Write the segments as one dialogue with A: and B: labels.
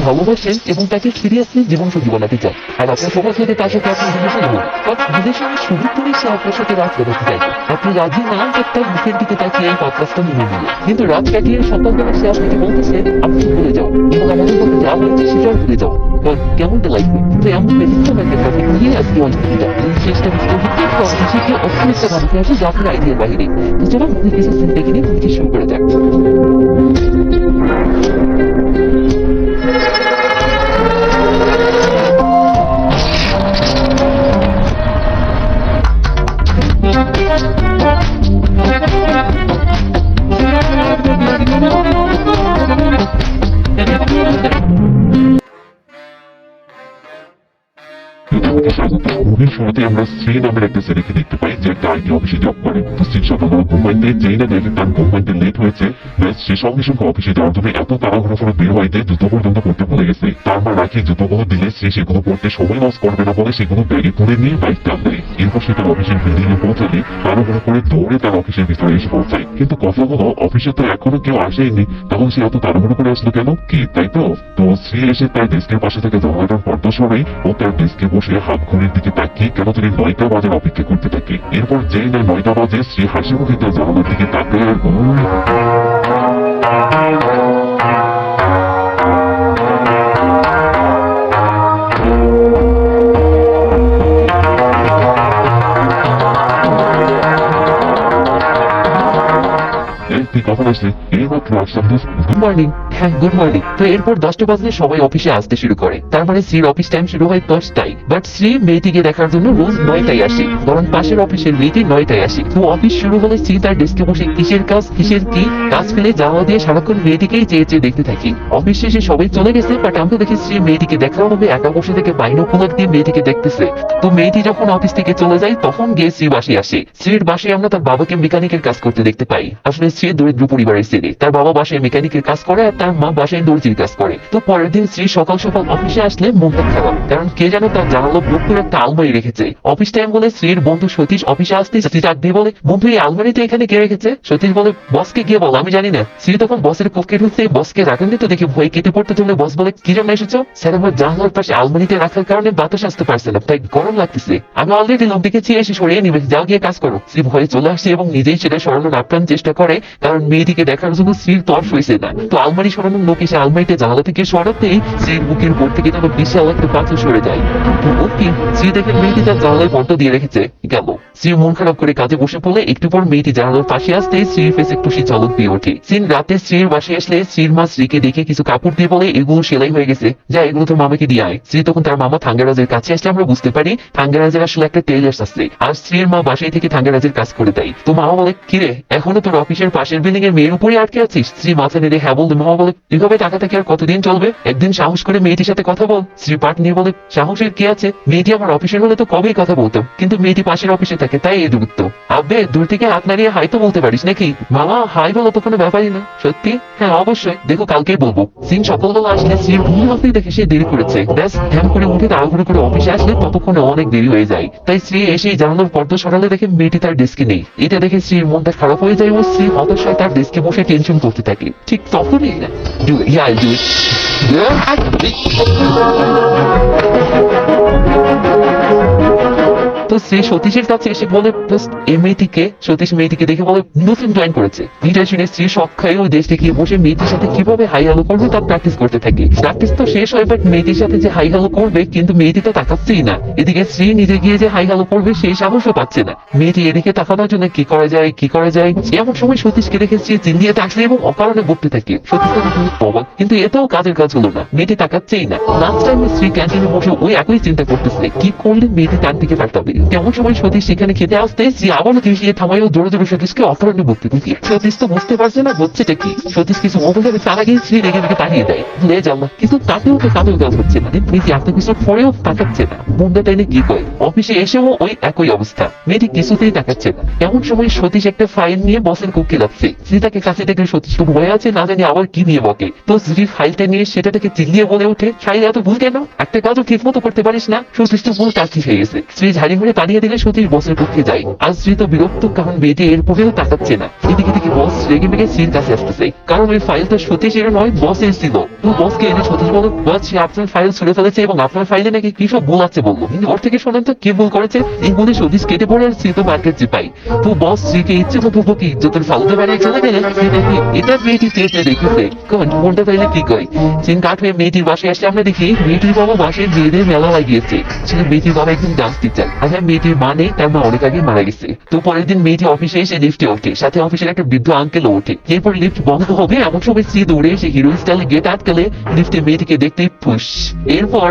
A: ভালোবাসেন এবং তাকে সিরিয়াসলি জীবন সঙ্গী বানাতে চান, আর আপনার সবার সাথে তার সাথে আপনি রিলেশন হন, বাট রিলেশনের শুরু করেই সে আপনার সাথে রাত কাটাতে চাই। আপনি রাজি না তার মুখের দিকে তাকিয়ে এই পাত্রাসটা মেনে নিল, কিন্তু রাত কাটিয়ে সকালবেলা সে আপনাকে বলতেছে আপনি ভুলে যাও এবং আমাদের মধ্যে যা হয়েছে সেটাও ভুলে যাও। কেমনটা লাগবে? কিন্তু এমন ব্যতিক্রম একটা টপিক নিয়ে আজকে অন্তর্ভুক্ত এই চেষ্টা বিশেষকে অসুবিধা ভাবতে আসে যা আপনার আইডিয়ার বাহিরে। তো চলো কিছু সিন দেখে নিয়ে মুভিটি শুরু করে যাক।
B: মুভির শুরুতে আমরা শ্রী নামের একটা ছেলেকে দেখতে পাই যে একটা আইটি অফিসে জব করে। তো শ্রী সকালবেলা ঘুমাইতে যেই না দেখে তার ঘুমাইতে লেট হয়েছে, সে সঙ্গে সঙ্গে অফিসে যাওয়ার জন্য এত তাড়াহুড়ো করে বের হইতে জুতো পর্যন্ত পড়তে ভুলে গেছে। তার মা রাখি জুতোগুলো দিলে সে সেগুলো পড়তে সময় লস করবে না বলে সেগুলো ব্যাগে করে নিয়ে বাইক টান দেয়। এরপর সে তার অফিসের বিল্ডিং এ পৌঁছালে তাড়াহুড়ো করে দৌড়ে তার অফিসের ভিতরে এসে পৌঁছায়। কিন্তু কথা হলো অফিসে তো এখনো কেউ আসেনি, তখন সে এত তাড়াহুড়ো করে আসলো কেন? কি তাই তো? তো শ্রী এসে তার ডেস্কের পাশে থেকে জানালাটার পর্দা সরাই ও তার ডেস্কে বসে হাত ঘড়ির দিকে তাকিয়ে কেন তিনি 9টা বাজার অপেক্ষা করতে থাকে। এরপর যেই না 9টা বাজে শ্রী হাসি মুখে তার জানালার দিকে তাকায় আর কখন আসলে এইমাত্র আসলাম।
A: Good morning. হ্যাঁ গুড মর্নিং। তো এরপর 10টা বাজলে সবাই অফিসে আসতে শুরু করে, তার মানে শ্রীর অফিস টাইম শুরু হয় 10টায়। বাট শ্রী মেয়েটিকে দেখার জন্য রোজ 9টায় আসে, বরং পাশের অফিসের মেয়েটি 9টায় আসে। তো অফিস শুরু হলে শ্রী তার ডেস্কে বসে কিসের কাজ কিসের কি কাজ ফেলে জানালা দিয়ে সারাক্ষণ মেয়েটিকেই চেয়ে চেয়ে দেখতে থাকি। অফিস শেষে সবাই চলে গেছে, বাট আমি দেখি শ্রী মেয়েটিকে দেখার হবে একা বসে থেকে বাইনোকুলার দিয়ে মেয়েটিকে দেখতেছে। তো মেয়েটি যখন অফিস থেকে চলে যায় তখন গিয়ে শ্রী বাসে আসে। শ্রীর বাসে আমরা তার বাবাকে মেকানিকের কাজ করতে দেখতে পাই। আসলে শ্রী দরিদ্র পরিবারের ছেলে, তার বাবা বাসায় মেকানিকের কাজ করে আর তার মা বাসায় দর্জির কাজ করে। তো পরের দিন শ্রী সকাল সকাল অফিসে আসলে মনটা খারাপ, কারণ কে যেন তার জানালা বুক করে একটা আলমারি রেখেছে। অফিস টাইম বলে শ্রীর বন্ধু সতীশ অফিসে আসতে শ্রী ডাক দিয়ে বলে বন্ধু এই আলমারিতে এখানে কে রেখেছে? সতীশ বলে বসকে গিয়ে বল, আমি জানি না। শ্রী তখন বসের কক্ষে ঢুকতে বসকে রাখেন দিতে দেখে ভয়ে কেটে পড়তে চলে বস বলে কি জন্য এসেছো? স্যার আমার জানালার পাশে আলমারিতে রাখার কারণে বাতাস আসতে পারছে না, তাই গরম লাগতেছে। আমি অলরেডি লোক দেখেছি, এসে সরিয়ে নিবে, যাও গিয়ে কাজ করো। শ্রী ভয়ে চলে আসছে এবং নিজেই সেটা সরানোর আপ্রাণ চেষ্টা করে, কারণ মেয়েটিকে দেখার জন্য শ্রীর তর সইছে না। তো আলমারি সরানোর লোক এসে আলমারিতে জানালা থেকে সরাতেই শ্রীর বুকের উপর থেকে যেন বিশাল একটা পাথর সরে যায়। শ্রী দেখে মেয়েটি তার জানালায় পর্দা দিয়ে রেখেছে গেল। শ্রী মন খারাপ করে কাজে বসে পড়লে একটু পর মেয়েটি জানালার পাশে আসতে শ্রীর ফেসে খুশি ঝলক দিয়ে ওঠে। সিন রাতে শ্রীর বাসে আসলে শ্রীর মা শ্রীকে দেখে কিছু কাপড় দিয়ে বলে এগুলো সেলাই হয়ে গেছে, যা এগুলো তোর মামাকে দিয়ে আয়। শ্রী তখন তার মামা থাঙ্গারাজের কাছে আসলে আমরা বুঝতে পারি থাঙ্গারাজের আসলে একটা টেইলার্স আছে, আর শ্রীর মা বাসায় থেকে থাঙ্গারাজের কাজ করে দেয়। তো মামা বলে কিরে এখনো তোর অফিসের পাশের বিল্ডিং এর মেয়ের উপরে আটকে আছিস? শ্রী মাথা নেড়ে হ্যাঁ বলতে মামা বলে এভাবে টাকা থেকে আর কতদিন চলবে? একদিন সাহস করে মেয়েটির সাথে কথা বল। শ্রী পাট নিয়ে বলে সাহসের কি আছে, মেয়েটি আমার অফিসের হলে তো কবেই কথা বলতাম, কিন্তু মেয়েটি পাশের অফিসে থাকে তাই এই দূরত্ব। আব্বে দূর থেকে হাত নাড়িয়ে হাই তো বলতে পারিস নাকি? মামা হাই বলো তো কোনো ব্যাপারই না। সত্যি? হ্যাঁ অবশ্যই, দেখো কালকেই বলবো। সিং সকালবেলা আসলে শ্রীর ঘুম ভাবতেই দেখে সে দেরি করেছে, ব্যাস ধ্যান করে উঠে তাড়াহুড়ো করে অফিসে আসলে ততক্ষণে অনেক দেরি হয়ে যায়। তাই শ্রী এসেই জানালার পর্দা সরালে দেখে মেয়েটি তার ডেস্কে নেই। এটা দেখে শ্রীর মনটা খারাপ হয়ে যায় ও শ্রী হতাশায় তার ডেস্কে বসে টেনশন করতে থাকে। ঠিক তখনই do it, yeah, I'll do it. Yeah, I do it. তো সে সতীশের কাছে এসে বলে সতীশ মেয়েটিকে দেখে বলে নতুন জয়েন করেছে। এটা শুনে স্ত্রী শখ খায় ওই দেশ থেকে বসে মেয়েটির সাথে কিভাবে হাই হ্যালো করবে তার প্র্যাকটিস করতে থাকে। প্র্যাকটিস তো শেষ হয়, বাট মেয়েটির সাথে যে হাই হ্যালো করবে কিন্তু মেয়েটি তো তাকাচ্ছেই না। এদিকে স্ত্রী নিজে গিয়ে যে হাই হ্যালো করবে সেই সাহসও পাচ্ছে না। মেয়েটি এদিকে তাকানোর জন্য কি করা যায় এমন সময় সতীশকে দেখে স্ত্রী চিল্লিয়ে তাকলে এবং অকারণে বকতে থাকে। সতীশ অবাক, কিন্তু এটাও কাজের কাজ হলো না, মেয়েটি তাকাচ্ছেই না। লাস্ট টাইমে স্ত্রী ক্যান্টিনে বসে ওই একই চিন্তা করতেছে কি করলে মেয়েটি তার দিকে তাকাবে। কেমন সময় সতীশ সেখানে খেতে আসতে স্ত্রী আবারও দিয়ে থামায় ও জোরে জোরে সতীশকে অকারণে বকতে থাকে। সতীশ তো বুঝতে পারছে না হচ্ছেটা কি। সতীশ কিছু বলতে তার আগে স্ত্রী রেগে রেগে তাড়িয়ে দেয়, ভুলে যাও না। কিন্তু তাতেও তো কাজের কাজ হচ্ছে না। মেয়েটি এত কিছু পরেও তাকাচ্ছে না। মুন্ডা টাইনে কি করে অফিসে এসেও ওই একই অবস্থা, মেয়েটি কিছুতেই তাকাচ্ছে না। এমন সময় সতীশ একটা ফাইল নিয়ে বসের কক্ষে যাচ্ছে। স্ত্রী তাকে কাছে দেখলে সতীশ তো ভয় আছে, না জানি আবার কি নিয়ে বকে। তো স্ত্রী ফাইলটা নিয়ে সেটা থেকে চিল্লিয়ে বলে ওঠে ফাইল এত ভুল কেন, একটা কাজও ঠিক মতো করতে পারিস না। সতীশ তো ভুল কাজ ঠিক হয়ে গেছে। স্ত্রী ঝাড়ি ঘুরে পাঠিয়ে দিলে সতীশ বসের পক্ষে যায়। আর শ্রী তো বিরক্ত, কারণ মেয়েটি এরপরেও তাকাচ্ছে না। এদিকে দেখি বস রেগে মেগে শ্রীর কাছে আসতেছে, কারণ ওই ফাইলটা সতীশের নয়, বসের ছিল। তো বসকে এনে সতীশ বলো, বস সে আপনার ফাইল ছুড়ে ফেলেছে এবং আপনার ফাইলে নাকি কি সব ভুল আছে বললো। কিন্তু ওর থেকে শোনেন তো কি ভুল করেছে। এই বলে সতীশ কেটে পড়ে আর শ্রী তো মার্কেট চিপাই। তো বস শ্রীকে ইচ্ছে মতো কি ইজ্জতের ফালুতে বাড়িয়ে চলে গেলে শ্রী দেখি এটা মেয়েটি চেয়ে দেখেছে। কমেন্ট কোনটা তাইলে কি কয়। সিন কাট হয়ে মেয়েটির বাসায় আসলে আমরা দেখি মেয়েটির বাবা বাসায় মেয়েদের মেলা লাগিয়েছে। ছিল মেয়েটির বাবা একজন ডান্স টিচার। আর হ্যাঁ, মেয়েটির মা নেই, তার মা অনেক আগে মারা গেছে। তো পরের দিন মেয়েটি অফিসে এসে লিফটে ওঠে, সাথে অফিসের একটা বৃদ্ধ আঙ্কেলও ওঠে। এরপর লিফট বন্ধ হবে এমন সময় শ্রী দৌড়ে এসে হিরোইন স্টাইলে গেট আটকালে লিফটে মেয়েটিকে দেখতে পুশ। এরপর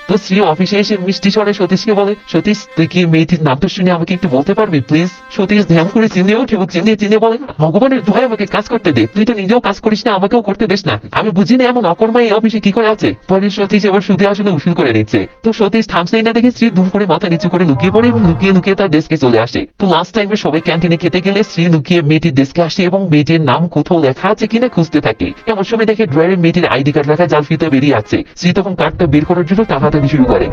A: তো শ্রী অফিসে এসে মিষ্টি স্বরে সতীশকে বলে, সতীশ তুই কি মেয়েটির নামটা শুনে আমাকে একটু বলতে পারবি প্লিজ। সতীশ ধ্যান করে চিনে ওঠে এবং চিনে বলে, ভগবানের দোহাই আমাকে কাজ করতে দে, তুই তো নিজেও কাজ করিস না, আমাকেও করতে দেস না। আমি বুঝি না এমন অকর্মা এই অফিসে কি করে আছে। পরে সতীশ এবার শুধু আসলে উসুল করে নিচ্ছে। তো সতীশ থামছেই না দেখে শ্রী ধুম করে মাথা নিচু করে লুকিয়ে পড়ে এবং লুকিয়ে তার ডেস্কে চলে আসে। তো লাস্ট টাইমে সবাই ক্যান্টিনে খেতে গেলে শ্রী লুকিয়ে মেয়েটির ডেস্কে আসে এবং মেয়েটির নাম কোথাও লেখা আছে কিনা খুঁজতে থাকে। এমন সময় দেখে ড্রয়ারে মেয়েটির আইডি কার্ড রাখা জাল ফিতে বেরিয়ে আছে। শ্রী তখন কার্ডটা বের করার জন্য টাকাটানি শুরু করে।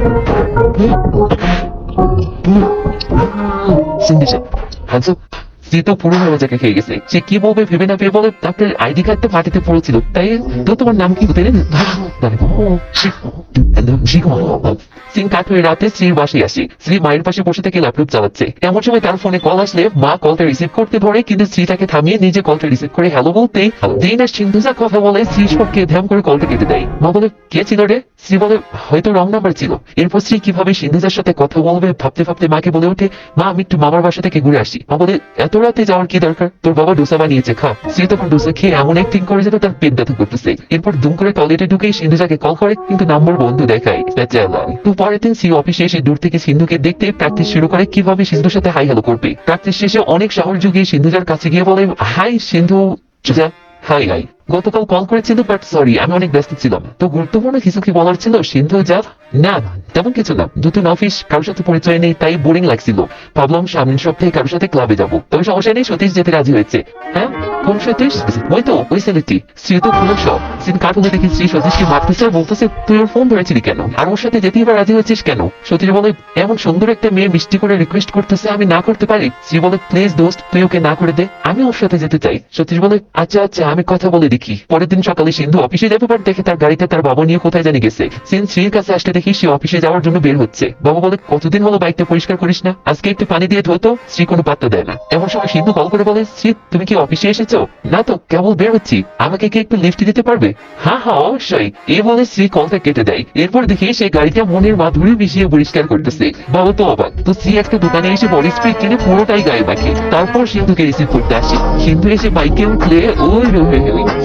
A: শ্রী তো পুরো মজাকে খেয়ে গেছে। সে কি বলবে ভেবে না পেয়ে বলে, আপনার আইডি কার্ডটা ফাটিতে পড়েছিল, তাই তো তোমার নাম কি বলতে সিং কাট হয়ে রাতে শ্রীর বাসায় আসি। শ্রী মায়ের পাশে বসে থেকে ল্যাপটপ চালাচ্ছে। এমন সময় তার ফোনে কল আসলে মা কলটা রিসিভ করতে ধরে, কিন্তু শ্রী তাকে থামিয়ে নিজে কলটা রিসিভ করে হ্যালো বলতেই যেই না সিন্ধুজা কথা বলে শ্রী সবকে ধ্যান করে কলটা কেটে দেয়। মা বলে, কে ছিল রে? শ্রী বলে, হয়তো রং নাম্বার ছিল। এরপর শ্রী কিভাবে সিন্ধুজার সাথে কথা বলবে ভাবতে ভাবতে মাকে বলে ওঠে, মা আমি একটু মামার বাসা থেকে ঘুরে আসি। মা বলে, এত রাতে যাওয়ার কি দরকার, তোর বাবা ডোসা বানিয়েছে, খা। শ্রী তখন ডোসা খেয়ে এমন অ্যাক্টিং করে যেন তার পেট ব্যথা করতেছে। এরপর দুম করে টয়লেটে ঢুকে সিন্ধুজাকে কল করে, কিন্তু নাম্বার বন্ধ দেখায়। তো পরের দিন শ্রী অফিসে এসে দূর থেকে সিন্ধুকে দেখতে প্র্যাকটিস শুরু করে কিভাবে সিন্ধুর সাথে হাই হ্যালো করবে। প্র্যাকটিস শেষে অনেক সাহস জুগিয়ে সিন্ধুজার কাছে গিয়ে বলে, হাই সিন্ধু। হাই হাই, গতকাল কল করেছিল বাট সরি আমি অনেক ব্যস্ত ছিলাম। তো গুরুত্বপূর্ণ কিছু কি বলার ছিল সিন্ধু? যা না তেমন কিছু না, নতুন অফিস, কারোর সাথে পরিচয় নেই, তাই বোরিং লাগছিল। ভাবলাম সামনের সপ্তাহে কারোর সাথে ক্লাবে যাবো। তবে সমস্যা নেই, সতীশ যেতে রাজি হয়েছে। হ্যাঁ, কোন সতীশ? ওই তো ওই ছেলেটি। শ্রী তো খুব সব সিন কাট হলে দেখি শ্রী সতীশকে মারতেছে আর বলতেছে, তুই ওর ফোন ধরেছিলি কেন, আর ওর সাথে যেতেই বা রাজি হয়েছিস কেন? সতীশ বলে, এমন সুন্দর একটা মেয়ে মিষ্টি করে রিকোয়েস্ট করতেছে, আমি না করতে পারি? শ্রী বলে, প্লিজ দোস্ত তুই ওকে না করে দে, আমি ওর সাথে যেতে চাই। সতীশ বলে, আচ্ছা আচ্ছা আমি কথা বলে দেখি। পরের দিন সকালে সিন্ধু অফিসে যাবে, বাট দেখে তার গাড়িতে তার বাবা নিয়ে কোথায় জানি গেছে। সিন শ্রীর কাছে আসতে দেখি সে অফিসে যাওয়ার জন্য বের হচ্ছে। বাবা বলে, কতদিন হলো বাইকটা পরিষ্কার করিস না, আজকে একটু পানি দিয়ে ধোতো। শ্রী কোনো পাত্তা দেয় না। এমন সময় সিন্ধু কল করে বলে, শ্রী তুমি কি অফিসে এসেছো? না তো, কেবল বের হচ্ছি, আমাকে কি একটু লিফট দিতে পারবে? হ্যাঁ হ্যাঁ অবশ্যই। এই বলে শ্রী কলটা কেটে দেয়। এরপর দেখি সে গাড়িটা মনের মাধুরী মিশিয়ে পরিষ্কার করতেছে। বাবা তো অবাক। তো শ্রী একটা দোকানে এসে বডি স্প্রে কিনে পুরোটাই গায়ে মাখে। তারপর সিন্ধুকে রিসিভ করতে আসে। সিন্ধু এসে বাইকে উঠলে ওই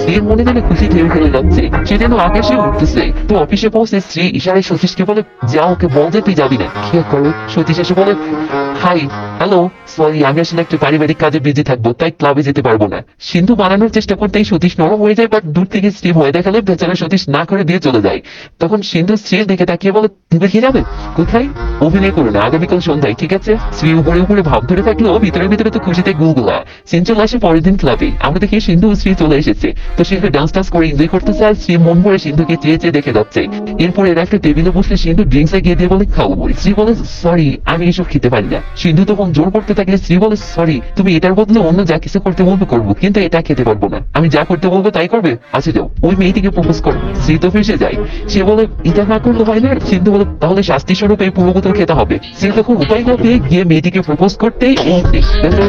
A: শ্রীর মনে যেন খুশি ঢেউ খেলে যাচ্ছে, সে যেন আকাশে উঠতেছে। তো অফিসে পৌঁছে শ্রী ইশারায় সতীশকে বলে, যা ওকে বল যে তুই যাবি না। খেয়াল করো সতীশ এসে বলে, হাই হ্যালো সরি আমি আসলে একটু পারিবারিক কাজে বিজি থাকবো, তাই ক্লাবে যেতে পারবো না। সিন্ধু বানানোর চেষ্টা করতেই সতীশ নরম হয়ে যায়, বাট দূর থেকে শ্রী ভয় দেখালে বেচারা সতীশ না করে দিয়ে চলে যায়। তখন সিন্ধু শ্রীর দিকে তাকিয়ে বলে, তুমি কি যাবে? কোথায়? অভিনয় করো না, আগামীকাল সন্ধ্যায়, ঠিক আছে? শ্রী উপরে উপরে ভাব ধরে থাকলেও ভিতরে ভিতরে তো খুশিতে গুলগুলা। সিন চলে আসে পরের দিন ক্লাবে। আমরা দেখি সিন্ধু ও শ্রী চলে এসেছে। তো সে ডান্স টান্স করে এনজয় করতেছে আর শ্রী মন ভরে সিন্ধুকে চেয়ে চেয়ে দেখে যাচ্ছে। এরপর এর একটা টেবিলে বসলে সিন্ধু ড্রিঙ্কস এগিয়ে দিয়ে বলে, খাও বলে। শ্রী বলে, সরি আমি এসব খেতে পারি না। সিন্ধু তখন জোর করতে থাকলে শ্রী বলে, সরি তুমি এটার বদলে অন্য যা কিছু করতে বলবে করবো, কিন্তু এটা খেতে পারবো না। আমি যা করতে বলবো তাই করবে? আচ্ছা যাও ওই মেয়েটিকে প্রপোজ করো। শ্রী তো ফেসে যায়। সে বলে, এটা না করলে হয় না। সিন্ধু বলে, তাহলে শাস্তি স্বরূপ এই পুরো বোতল খেতে হবে। শ্রী তখন উপায় না পেয়ে গিয়ে মেয়েটিকে প্রপোজ করতেই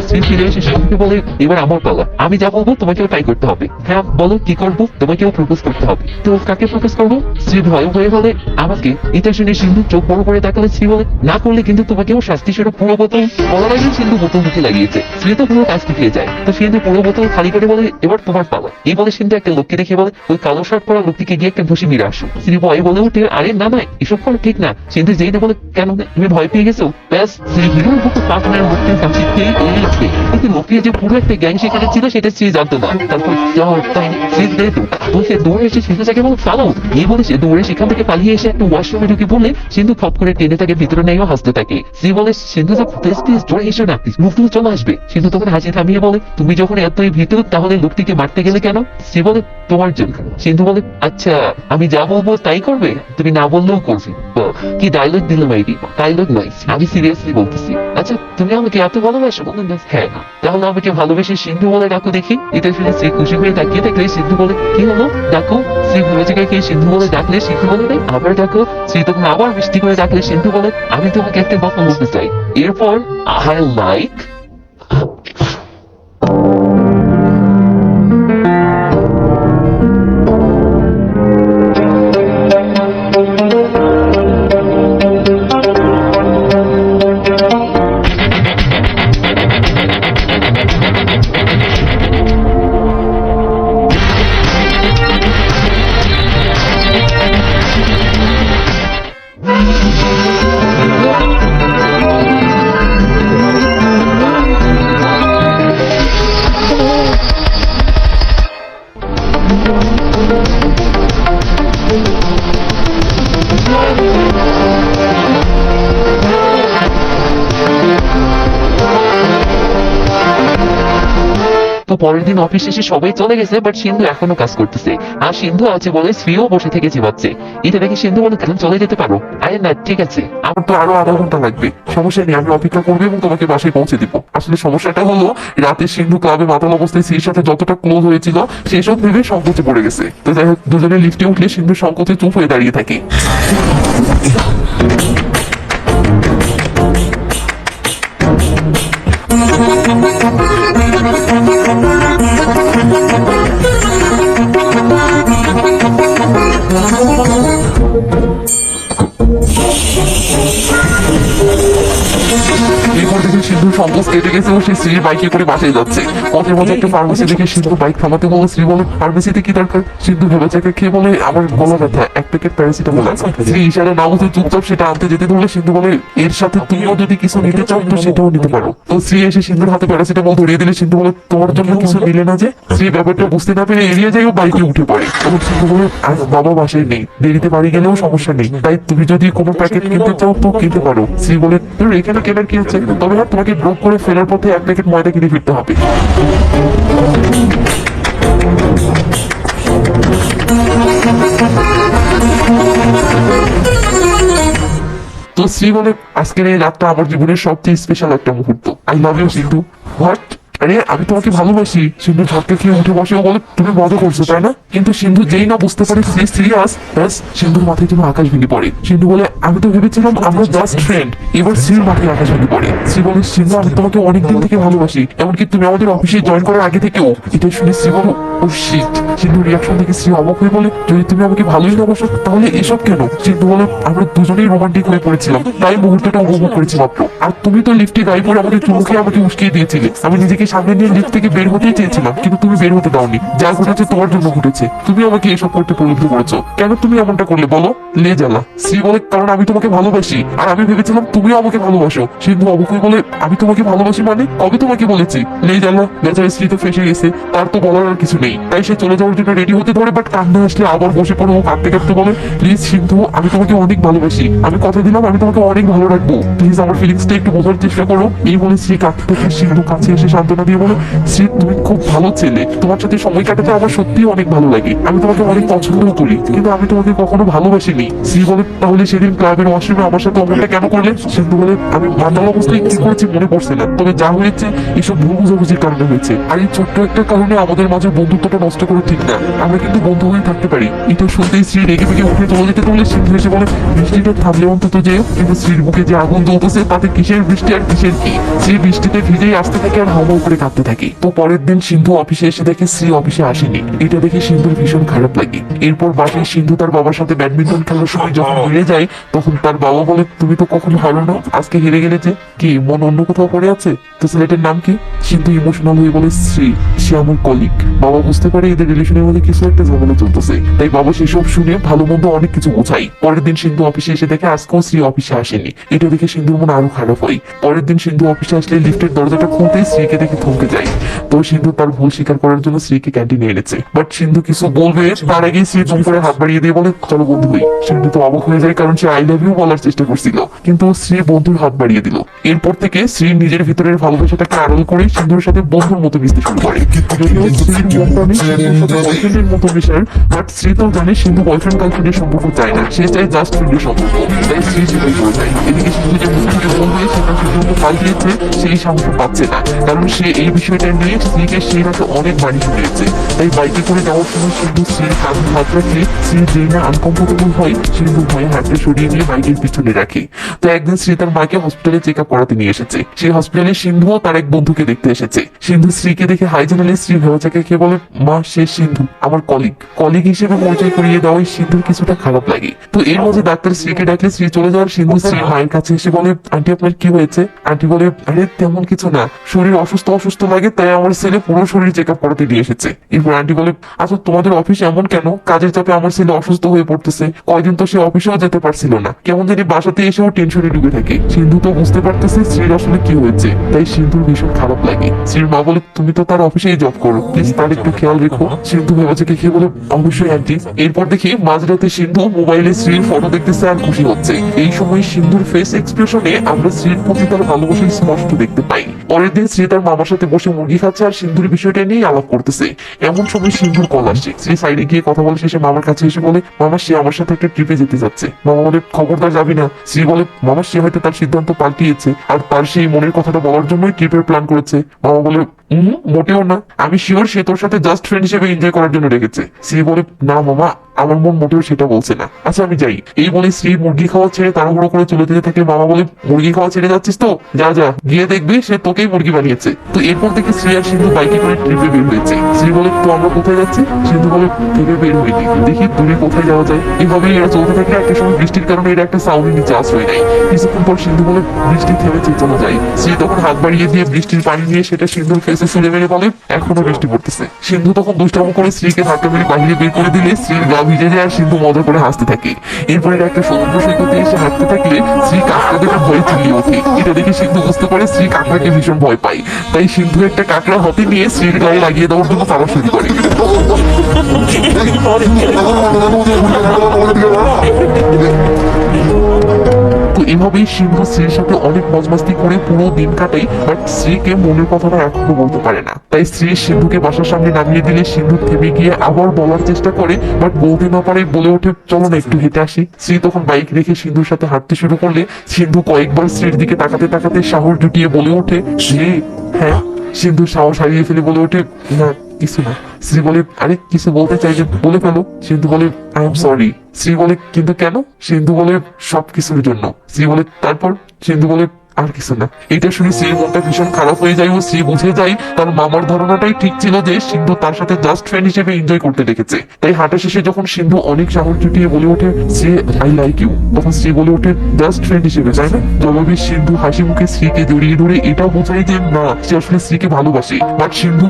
A: শ্রী ফিরে এসে সিন্ধুকে বলে, এবার আমার পালা, আমি যা বলবো তোমাকেও তাই করতে হবে। হ্যাঁ বলো কি করবো? তোমাকেও প্রপোজ করতে হবে। তো কাকে প্রপোজ করবো? শ্রী ভয় ভয়ে বলে, আমাকে। থাকে। এটা শুনে সিন্ধু চোখ বড় করে তাকালে শ্রী বলে, না করলে কিন্তু তোমাকেও শাস্তি স্বরূপ পুরো বোতল। বলার আগে সিন্ধু বোতল মুখে লাগিয়েছে। শ্রী তো পুরো কাজ পিছিয়ে যায়। তো সিন্ধু পুরো বোতল খালি করে বলে, এবার তোমার পালা। এই বলে সিন্ধু একটা লোককে দেখে বলে, ওই কালো শার্ট পরা লোকটিকে গিয়ে একটা ঘুষি মেরে আসো। শ্রী ভয় বলে উঠে, আরে না না, এসব করা ঠিক না। সিন্ধু যেই না বলে, কেন তুমি ভয় পেয়ে গেছো? ব্যাস শ্রী হিরোর বুকে পাটনার মুখে কাছে পেয়ে এই লাগবে। কিন্তু লোকটি যে পুরো একটা গ্যাং সেখানে ছিল সেটা শ্রী জানতো না। তারপর তাই শ্রী দেখতো তো সে দৌড়ে এসে সিন্ধু তাকে বলে, পালাও। এই বলে সে দৌড়ে সেখান থেকে পালিয়ে এসে একটা ওয়াশরুমে ঢুকে বলে সিন্ধু খপ করে টেনে তাকে ভিতরে নেয় হাসতে থাকে। শ্রী বলে, সিন্ধু যা প্লিজ জোরে এসো না, লোকটি চলে আসবে। সিন্ধু তখন হাসি থামিয়ে বলে, তুমি যখন এতই ভীতু তাহলে লোকটিকে মারতে গেলে কেন? শ্রী বলে, তোমার জন্য। সিন্ধু বলে, আচ্ছা আমি যা বলবো তাই করবে? তুমি না বললেও করবে। কি ডায়লগ দিলাম আইডি, ডায়লগ নয়, আমি সিরিয়াসলি বলতেছি। আচ্ছা তুমি আমাকে এত ভালোবাসো? বলেন হ্যাঁ। তাহলে আমাকে ভালোবেসে সিন্ধু বলে ডাকো দেখি। এটা শুনে শ্রী খুশি হয়ে তাকিয়ে দেখলে সিন্ধু বলে, কি হলো ডাকো। শ্রী ঘুরে জায়গায় গিয়ে সিন্ধু বলে ডাকলে সিন্ধু বলে, নেই আবার ডাকো। শ্রী তখন আবার মিষ্টি করে ডাকলে সিন্ধু বলে, আমি তোমাকে একটা কথা বলতে চাই। এরপর আই লাইক তো পরের দিন অফিস শেষে সবাই চলে গেছে, বাট সিন্ধু এখনো কাজ করতেছে। আর সিন্ধু আছে বলে শ্রীও বসে থেকে চিবাচ্ছে। এটা দেখে সিন্ধু বলে, এখন চলে যেতে পারো। আরে না ঠিক আছে,
B: আমার তো আরো আধা ঘন্টা লাগবে। সমস্যা নেই, আমি অপেক্ষা করবো এবং তোমাকে বাসায় পৌঁছে দিব। আসলে সমস্যাটা হলো, রাতে সিন্ধু ক্লাবে মাতাল অবস্থায় শ্রীর সাথে যতটা ক্লোজ হয়েছিল সেসব ভেবে সংকোচে পড়ে গেছে। তো যাই হোক, দুজনে লিফটে উঠলে সিন্ধু সংকোচে চুপ হয়ে দাঁড়িয়ে থাকে। এরপর দেখে সিন্ধুর সংকোচ কেটে গেছে ও সে শ্রীর বাইকে করে বাসায় যাচ্ছে। পথের মধ্যে একটা ফার্মেসি দেখে সিন্ধু বাইক থামাতে বলে শ্রী বলে, ফার্মেসিতে কি দরকার? সিন্ধু ভেবে চাকে খেয়ে বলে, আমার গলা ব্যথা, এক প্যাকেট প্যারাসিটামল আছে। শ্রী ইশারা না বুঝে চুপচাপ সেটা আনতে যেতে ধরলে সিন্ধু বলে, এর সাথে তুমিও যদি কিছু নিতে চাও তো সেটাও নিতে পারো। তো শ্রী এসে সিন্ধুর হাতে প্যারাসিটামল ধরিয়ে দিলে সিন্ধু বলে, তোমার জন্য কিছু মিলে না যে? শ্রী ব্যাপারটা বুঝতে না পেরে এড়িয়ে যায় ও বাইকে উঠে পড়ে। তখন সিন্ধু বলে, আজ বাবা বাসায় নেই, দেরিতে বাড়ি গেলেও সমস্যা নেই, তাই তুমি যদি কোনো প্যাকেট কিনতে চাও তো কিনতে পারো। শ্রী বলে, তোর এখানে কেনার কি আছে? তবে হ্যাঁ, তোমাকে ড্রপ করে ফেরার পথে এক প্যাকেট ময়দা কিনে ফিরতে হবে। তো শ্রী বলে, আজকের এই রাতটা আমার জীবনের সবচেয়ে স্পেশাল একটা মুহূর্ত। I love you Sindhu. What? আরে আমি তোমাকে ভালোবাসি। সিন্ধু ঝটকে খেয়ে উঠে বসে ও বলে, তুমি মজা করছো তাই না? কিন্তু সিন্ধু যেই না বুঝতে পারে শ্রী সিরিয়াস, ব্যাস সিন্ধুর মাথায় যেন আকাশ ভেঙে পড়ে। সিন্ধু বলে, আমি তো ভেবেছিলাম আমরা জাস্ট ফ্রেন্ড। এবার শ্রীর মাথায় আকাশ ভেঙে পড়ে। শ্রী বলে, সিন্ধু আমি তোমাকে অনেকদিন থেকে ভালোবাসি, এমনকি তুমি আমাদের অফিসে জয়েন করার আগে থেকেও। এটা শুনে শ্রী বলো, ও শিট। সিন্ধুর রিয়াকশন থেকে শ্রী অবাক হয়ে বলে, যদি তুমি আমাকে ভালোই না বাসো তাহলে এসব কেন? সিন্ধু বলে, আমরা দুজনেই রোমান্টিক হয়ে পড়েছিলাম, তাই মুহূর্তটা উপভোগ করেছি মাত্র। আর তুমি তো লিফটে গায়ে পড়ে আমাকে চুমুকে আমাকে উস্কিয়ে দিয়েছিলে। আমি নিজেকে সামনে নিয়ে লিফট থেকে বের হতেই চেয়েছিলাম, কিন্তু তুমি বের হতে দাওনি। যা ঘটেছে তোমার জন্য ঘটেছে, তুমি আমাকে এসব করতে প্রলুব্ধ করেছো। কেন তুমি এমনটা করলে বলো? লে জ্বালা। শ্রী বলে, কারণ আমি তোমাকে ভালোবাসি, আর আমি ভেবেছিলাম তুমিও আমাকে ভালোবাসো। সিন্ধু অবাক হয়ে বলে, আমি তোমাকে ভালোবাসি মানে? কবে তোমাকে বলেছি? লে জ্বালা। বেচারা শ্রী তো ফেসে গেছে, তার তো বলার আর কিছু নেই, তাই সে চলে যাওয়ার জন্য রেডি হতে ধরে, বাট কান্না আসলে আবার বসে পড়ে ও কাঁদতে কাঁদতে বলে, প্লিজ সিন্ধু, আমি তোমাকে অনেক ভালোবাসি, আমি কথা দিলাম আমি তোমাকে অনেক ভালো রাখবো, প্লিজ আমার ফিলিংসটা একটু বোঝার চেষ্টা করো। এই বলে শ্রী কাঁদতে থেকে সিন্ধু কাছে এসে সান্ত্বনা দিয়ে বলে, শ্রী তুমি খুব ভালো ছেলে, তোমার সাথে সময় কাটাতে আমার সত্যিই অনেক ভালো লাগে, আমি তোমাকে অনেক পছন্দও করি, কিন্তু আমি তোমাকে কখনো ভালোবাসিনি। শ্রী বলে, তাহলে সেদিন ক্লাবের ওয়াশরুমে আমার সাথে অমনটা কেন করলে? সিন্ধু বলে, আমি মাতাল অবস্থায় কি করেছি মনে পড়ছে না, তবে যা হয়েছে এসব ভুল বুঝাবুঝির কারণে হয়েছে। আর এই ছোট্ট একটা কারণে আমাদের মাঝে বন্ধুত্বটা নষ্ট করে ঠিক না, আমরা কিন্তু বন্ধু হয়ে থাকতে পারি। এটা শুনতেই শ্রী রেগে মেগে উঠে চলে যেতে বলে সিন্ধু এসে বলে, বৃষ্টিটা থামলে অন্তত যেও। কিন্তু শ্রীর বুকে যে আগুন জ্বলতেছে তাতে কিসের বৃষ্টি আর কিসের কি? শ্রী বৃষ্টিতে ভিজেই আসতে থাকে আর হাওমাও
C: করে কাঁদতে থাকে। তো পরের দিন সিন্ধু অফিসে এসে দেখে শ্রী অফিসে আসেনি। এটা দেখে সিন্ধুর ভীষণ খারাপ লাগে। এরপর বাসায় সিন্ধু তার বাবার সাথে ব্যাডমিন্টন খেলার সময় যখন হেরে যায়, তখন তার বাবা বলে, তুমি তো কখনো হারো না, আজকে হেরে গেলে যে, কি মন অন্য কোথাও পড়ে আছে? তো ছেলেটার নাম কি? সিন্ধু ইমোশনাল হয়ে বলে, শ্রী, সে আমার কলিগ। বাবা বুঝতে পারে এদের রিলেশনের মধ্যে কিছু একটা ঝামেলা চলতেছে, তাই বাবা সেসব শুনে ভালো মন্দ অনেক কিছু বোঝায়। পরের দিন সিন্ধু অফিসে এসে দেখে আজকেও শ্রী অফিসে আসেনি। এটা দেখে সিন্ধুর মন আরো খারাপ হয়। পরের দিন সিন্ধু অফিসে আসলে লিফটের দরজাটা খুলতেই শ্রীকে দেখে থমকে যায়। তো সিন্ধু তার ভুল স্বীকার করার জন্য শ্রীকে ক্যান্টিনে এনেছে, বাট সিন্ধু কিছু বলবে তার আগেই শ্রী চুম করে হাত বাড়িয়ে দিয়ে বলে, চলো বন্ধু হই। সিন্ধু তো অবাক হয়ে যায়, কারণ সে আই লাভ ইউ বলার চেষ্টা করছিল, কিন্তু শ্রী বন্ধুর হাত বাড়িয়ে দিল। এরপর থেকে শ্রী নিজের ভিতরের ভালোবাসাটাকে আড়াল করে সিন্ধুর সাথে বন্ধুর মতো মিশতে শুরু করে। যদিও শ্রীর মনটা নেই সিন্ধুর সাথে বয়ফ্রেন্ডের মতো মেশার, বাট শ্রী তো জানে সিন্ধু বয়ফ্রেন্ড গার্লফ্রেন্ডের সম্পর্ক চায় না, সে চায় জাস্ট ফ্রেন্ডের সম্পর্ক, তাই শ্রী সেটাই করে যায়। এদিকে সিন্ধু যে মুখে বলবে সেটা সিদ্ধান্ত পাল্টিয়েছে, সেই সাহস পাচ্ছে না, কারণ সে এই বিষয়টা নিয়ে শ্রীকে সেই রাতে অনেক বাড়ি শুনিয়েছে। তাই বাইকে করে যাওয়ার সময় সিন্ধু শ্রীর কাঁধে হাত রাখলে শ্রী যেই না আনকমফোর্টেবল হয়, সিন্ধু ভয়ে হাতটা সরিয়ে দিয়ে বাইকের পিছনে রাখে। তো একদিন শ্রী তার মাকে হসপিটালে চেক আপ করাতে নিয়ে এসেছে। সেই হসপিটালে সিন্ধুও তার এক বন্ধুকে দেখতে এসেছে। সিন্ধু শ্রীকে দেখে হাই জানালে শ্রী ভেবাচাকে খেয়ে বলে, মা, সে সিন্ধু, আমার কলিগ হিসেবে পরিচয় করিয়ে দেওয়ায় সিন্ধুর কিছুটা খারাপ লাগে। তো এর মধ্যে ডাক্তার শ্রীকে ডাকলে শ্রী চলে যাওয়ার সিন্ধু শ্রীর মায়ের কাছে এসে বলে, আন্টি আপনার কি হয়েছে? আন্টি বলে, আরে তেমন কিছু না, শরীর অসুস্থ লাগে, তাই আমার ছেলে পুরো শরীর চেক আপ করাতে নিয়ে এসেছে। এরপর আন্টি বলে, আচ্ছা তোমাদের অফিস এমন কেন? কাজের চাপে আমার ছেলে অসুস্থ হয়ে পড়তেছে, কয়দিন তো সে অফিসেও যেতে পারছিল না, কেমন জানি বাসাতে এসেও টেনশনে ডুবে থাকে। সিন্ধু তো বুঝতে পারতেছে শ্রীর আসলে কি হয়েছে, তাই সিন্ধুর ভীষণ খারাপ লাগে। শ্রীর মা বলে, তুমি তো তার অফিসেই জব করো, প্লিজ তার একটু খেয়াল রেখো। সিন্ধু ভেবাচাকে খেয়ে বলে, অবশ্যই আন্টি। এরপর দেখি মাঝরাতে সিন্ধু মোবাইলে শ্রীর ফটো দেখতেছে আর খুশি হচ্ছে। এই সময় সিন্ধুর ফেস এক্সপ্রেশনে আমরা শ্রীর প্রতি তার ভালোবাসা স্পষ্ট দেখতে পাই। পরের দিন শ্রী তার মামার সাথে বসে মুরগি খাচ্ছে আর সিন্ধুর বিষয়টা নিয়ে আলাপ করতেছে। এমন সময় সিন্ধুর কল আসছে। শ্রী সাইডে গিয়ে কথা বলে শেষে মামার কাছে এসে বলে, মামা, সে আমার সাথে একটা ট্রিপে যেতে যাচ্ছে। মামা বলে, খবরদার যাবি না। শ্রী বলে, মামা, সে হয়তো তার সিদ্ধান্ত পাল্টিয়েছে আর তার সেই মনের কথাটা বলার জন্যই ট্রিপের প্ল্যান করেছে। মামা বলে, মোটেও না, আমি শিওর সে তোর সাথে জাস্ট ফ্রেন্ড হিসেবে এনজয় করার জন্য রেখেছে। শ্রী বলে, না মামা, আমার মন মোটেও সেটা বলছে না। আচ্ছা আমি যাই। এই বলে শ্রী মুরগি খাওয়া ছেড়ে তাড়াহুড়ো করে চলে যেতে থাকে। মামা বলে, মুরগি খাওয়া ছেড়ে যাচ্ছিস তো? যা গিয়ে দেখবি সে তোকেই মুরগি বানিয়েছে। তো এরপর থেকে শ্রী আর সিন্ধু বাইকে করে ট্রিপে বের হয়েছে। শ্রী বলে, তো আমরা কোথায় যাচ্ছি? সিন্ধু বলে, ট্রিপে বের হইনি, দেখি দূরে কোথায় যাওয়া যায়। এভাবেই এরা চলতে থাকে। একটা সময় বৃষ্টির কারণে এরা একটা সাউন্ড নিচে আশ্রয় নেয়। কিছুক্ষণ পর সিন্ধু বলে, বৃষ্টি থেমেছে, চলে যায়। শ্রী তখন হাত বাড়িয়ে দিয়ে বৃষ্টির পানি নিয়ে সেটা সিন্ধুর ফেসে ছুঁড়ে মেরে বলে, এখনো বৃষ্টি পড়তেছে। সিন্ধু তখন দুষ্টামো করে শ্রীকে ধাক্কা মেরে বাইরে বের করে দিলে শ্রীর গা ভিজে যায় আর সিন্ধু মজা করে হাসতে থাকে। এরপরে একটা সমুদ্র সৈকতে এসে হাঁটতে থাকলে শ্রী কাঁকড়া দেখে ভয়ে চিল্লিয়ে ওঠে। এটা দেখে সিন্ধু বুঝতে পারে শ্রী কাঁকড়াকে ভীষণ ভয় পায়, তাই সিন্ধু একটা কাঁকড়া হাতে নিয়ে শ্রীর গায়ে লাগিয়ে দেওয়ার জন্য তারা শুরু করে। তো এভাবেই সিন্ধু শ্রীর সাথে অনেক মজমাস্তি করে পুরো দিন কাটায়, বাট শ্রীকে মনের কথাটা এখনো বলতে পারে না। তাই শ্রী সিন্ধুকে বাসার সামনে নামিয়ে দিলে সিন্ধু থেমে গিয়ে আবার বলার চেষ্টা করে, বাট বলতে না পারে বলে ওঠে, চলো না একটু হেঁটে আসি। শ্রী তখন বাইক রেখে সিন্ধুর সাথে হাঁটতে শুরু করলে সিন্ধু কয়েকবার শ্রীর দিকে তাকাতে তাকাতে সাহস জুটিয়ে বলে ওঠে, শ্রী। হ্যাঁ। সিন্ধু সাহস হারিয়ে ফেলে বলে ওঠে, না কিছু না। শ্রী বলে, আরে কিছু বলতে চাইলে বলে ফেলো। সিন্ধু বলে, আই এম সরি। শ্রী বলে, কিন্তু কেন? সিন্ধু বলে, সবকিছুর জন্য। শ্রী বলে, তারপর? সিন্ধু বলে, আর কিছু না। এটা শুনে শ্রীর মনটা ভীষণ খারাপ হয়ে যায় ও শ্রী বুঝে যায় তার মামার ধারণাটাই ঠিক ছিল যে সিন্ধু তার সাথে জাস্ট ফ্রেন্ড হিসেবে এনজয় করতে ডেকেছে। তাই হাঁটা শেষে যখন সিন্ধু অনেক সাহস জুটিয়ে বলে ওঠে, শ্রী, আই লাইক ইউ, তখন শ্রী বলে ওঠে, জাস্ট ফ্রেন্ড হিসেবে, তাই না? জবাবে সিন্ধু হাসি মুখে শ্রীকে জড়িয়ে ধরে এটাও বোঝায় যে না, সে আসলে শ্রীকে ভালোবাসে। বাট সিন্ধু